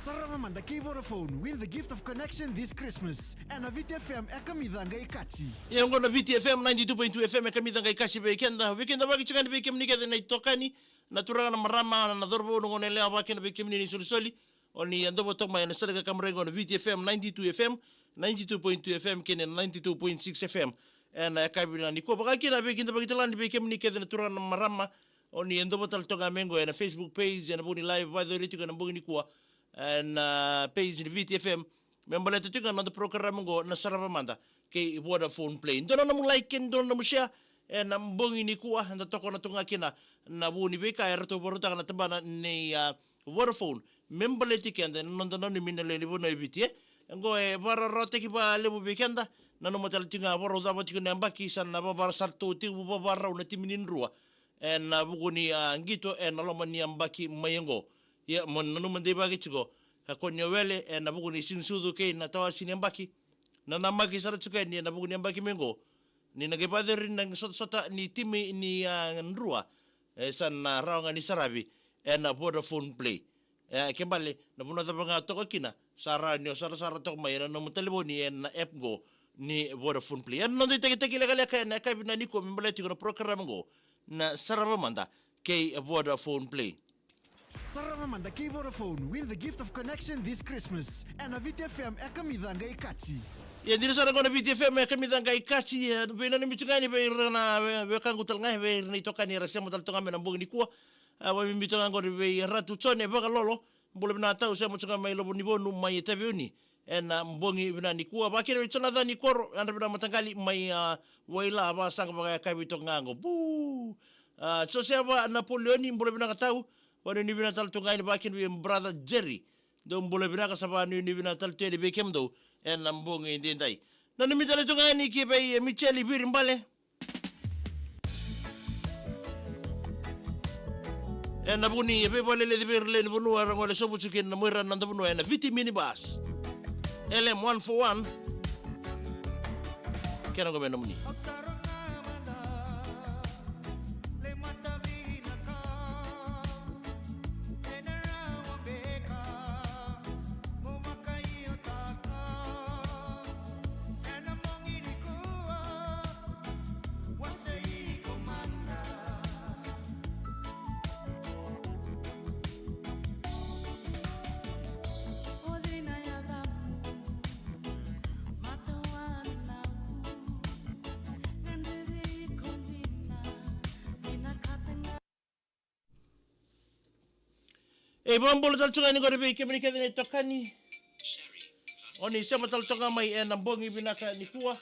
Sarava Mada Vodafone win the gift of connection this Christmas. And a VTFM ekamidanga ikachi. Yango na VTFM 92.2 FM ekamidanga ikachi weekenda waki chikani wikemni kada na itokani naturanga na marama na dhorbo ngonelea waki na wikemni ni solisoli oni andobo tokma ya nasalika kamrengo na VTFM 92 FM 92.2 FM kene 92.6 FM na kabina niko baki na weekenda bakitalani wikemni kada naturanga na marama oni andobo taltonga mengo na Facebook page na buni live by the way na buni kuwa na page ni VTFM membala tutinga na program ngo na Sarava Mada kay Vodafone Play ndono na mo like ndono na mo share na mbongi ni kuwa na toko na tunga kina na buni beka erato boruta na tabana ni Vodafone membala tikenda ndono ni minale libo na ibiti ngo bara rote ki ba lebu bekenda na no matal tinga boro da boti na mbaki san na baba sarto ti baba ra na timinin ruwa na buguni ngito na lomani mbaki mayengo ya monno mande bagi chigo hakonyo wele na buguni sinsudu ke na tawa sinembaki na namaki sara chuka ni na buguni mbaki mengo ni nagepadher nang sota ni timi ni nrua san na raunga ni sarabi na Vodafone Play kembali na buna tabanga toko kina sara ni sara tok mai na mutalibo ni na app go ni Vodafone Play no de teke legale ka na kabina ni ko mbeleti ko program go na Sarava Mada ke Vodafone Play. Sarava Mada Vodafone win the gift of connection this Christmas. And a VTFM ekamidanga ikachi. Ya diri sana kona VTFM ekamidanga ikachi bena ni michungani be na wekangu talnga be ni tokani rasema taltonga me nambugi ni kuwa wa mimitanga ngori be ratu chone baka lolo mbole bina tau sema chunga mai lobo ni bonu mai tabiuni na mbongi bina ni kuwa bakira wichona dhani koro anda bina matangali mai waila ba sanga baka kabito ngango bu chose ba Napoleoni mbole bina katau wani ni bina tal tunga ni bakin wi brother Jerry do mbole bina ka saba ni bina tal tele be kemdo en mbongi ndai na ni mitale tunga ni ki be Micheli bir mbale en nabuni be bole le bir le bunu arango le sobu chicken na moira na bunu en vitamini bus LM 141 kena go bena muni bambol tal tunga ni gore be kemni kedene tokani oni sema tal tunga mai na mbongi binaka ni kuwa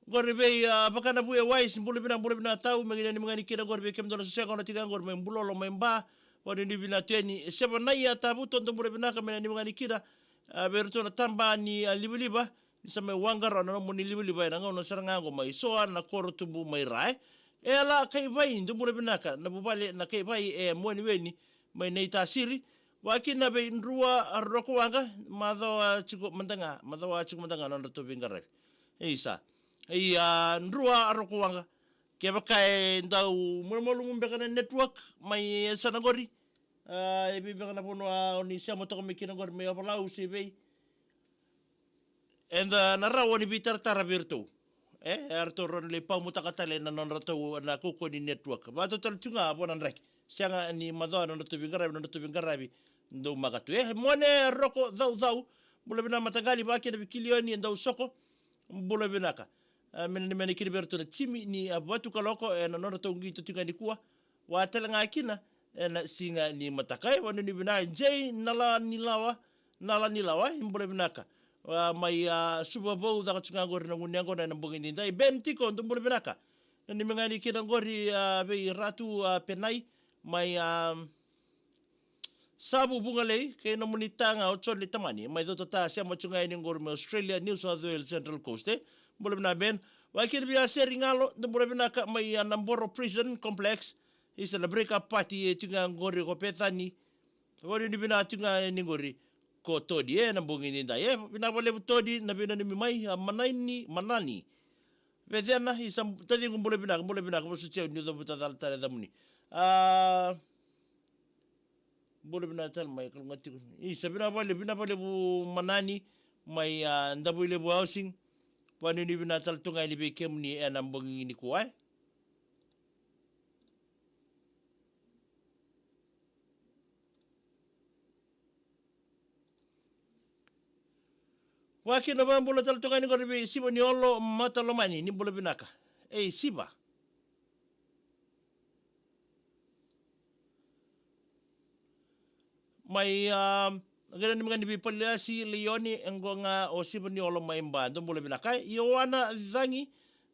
gore be bakana buya wise mbule bina tau megina ni mangani kira gore be kemdo na sosega na tiga gore mbulolo memba wani ni bina teni sema na ya tabuto ndo mbule binaka mena ni mangani kira berto na tamba ni libuliba isame wangara na mo nilibiliba na ngono saranga ngo mai soa na koro tumbu mai rai ela kai vai ndo mure binaka na bubale na kai vai moni weni mai nei tasiri wakina be ndrua aroko wanga madhawa chiko mandanga na ndo bingara isa ndrua aroko wanga ke baka ndau murmolu mumbe kana network mai sanagori ebi bekana bono oni siamo to mikina gor me abala usibe and narawa ni bitar virtu arto le pamuta katale na non rato na kuko ni network ba to tunga bonan rek sianga ni madona no tubingarabi ndo magatu mone roko zau bula bina matangali ba ke bikilioni ndo soko bula binaka meni kiriberto na timi ni abatu kaloko na non rato ngito tunga ni kuwa watelanga kina na singa ni matakai wanu ni bina jay nala nilawa imbule binaka mai Super Bowl da tsunga gori na ngunyango na mbongi ndai bentiko ndumbule binaka ni mengani kina gori be ratu penai mai sabu bungale ke no munitanga ocholi tamani mai do tota sia machunga ni ngor me Australia New South Wales Central Coast mbule bina ben wakir bia seringalo ndumbule binaka mai Namboro Prison Complex isa na break up party tunga ngori ko petani wori ni bina tunga ni ngori ko todi na mbongi ni ndai bina bole todi na bina ni mai manani Vedena isam tadi ngumbole bina ko sucia ni do buta dal tare damuni. Bole bina tal mai kalau ngati isa bina bale bu manani mai ndabu ile bu housing pani ni bina tal tungai ni be kemni enam bongi ni kuai. Waki na ba bola tal tungai ni ko be sibo ni olo mata lomani ni bole binaka. Siba. Mai agora ni mangani bipolia si leoni engonga o sibo ni olo mai mba ndom bole binaka ioana zangi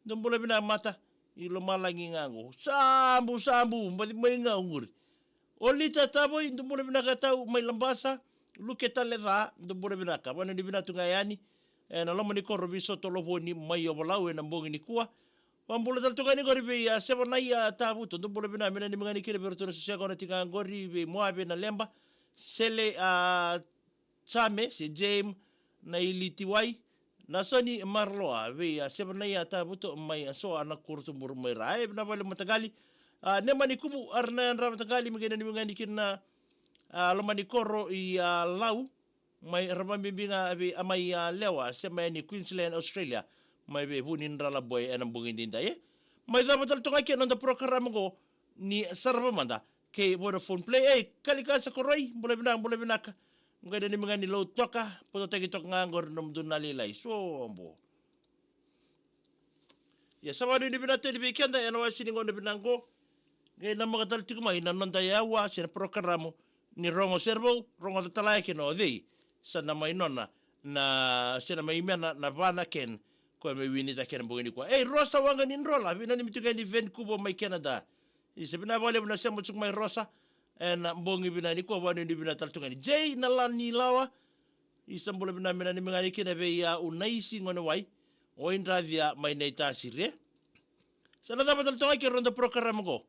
ndom bole bina mata ilo malangi ngango sambu mbadi mai nganguri olita taboy ndom bole binaka tau mai lambasa luketa leva ndom bole binaka bana ni bina tungayani na lomo ni korro biso to lobo ni mai obolau na mbongi ni kuwa Wambula tal tungani gori be seba na ya tabu to ndom bole bina mena ni mangani kile berto so sia gona tinga gori be moabe na lemba sele Chame si James na ilitiwai na soni marloa ve seba na ya tabuto mai so ana kurtu mur mai rai na bale matagali ne mani kumu arna ra matagali migena ni mingani kinna lo mani korro I lau mai rama bimbinga be amai lewa sema ni Queensland Australia mai be bunin rala boy enam bungin dinda ye mai da batal tonga ke nanda program go ni Sarava manda ke Vodafone play kalika sa koroi bole binaka ngada ni mangani lo toka poto tagi tok ngangor nom dunali lai so ambo ya sama ni binate di weekend ya no sini ngonde binango ngai na magatal tikuma ina nonda ya wa sina programo ni rongo servo rongo talai ke no dei sana mai nona na sina mai mena na vana ken ko me wini ta ken bongini ko rosa wanga ni rola bina ni mituga ni Vancouver mai Canada isebina vale bina semo tsuk mai rosa na mbongi bina ni ko wani ni bina taltunga ni jay na lani lawa isambula bina mena ni mengani kina be ya unaisi ngone wai o indravia mai nei tasire sana da taltunga ke ronda program go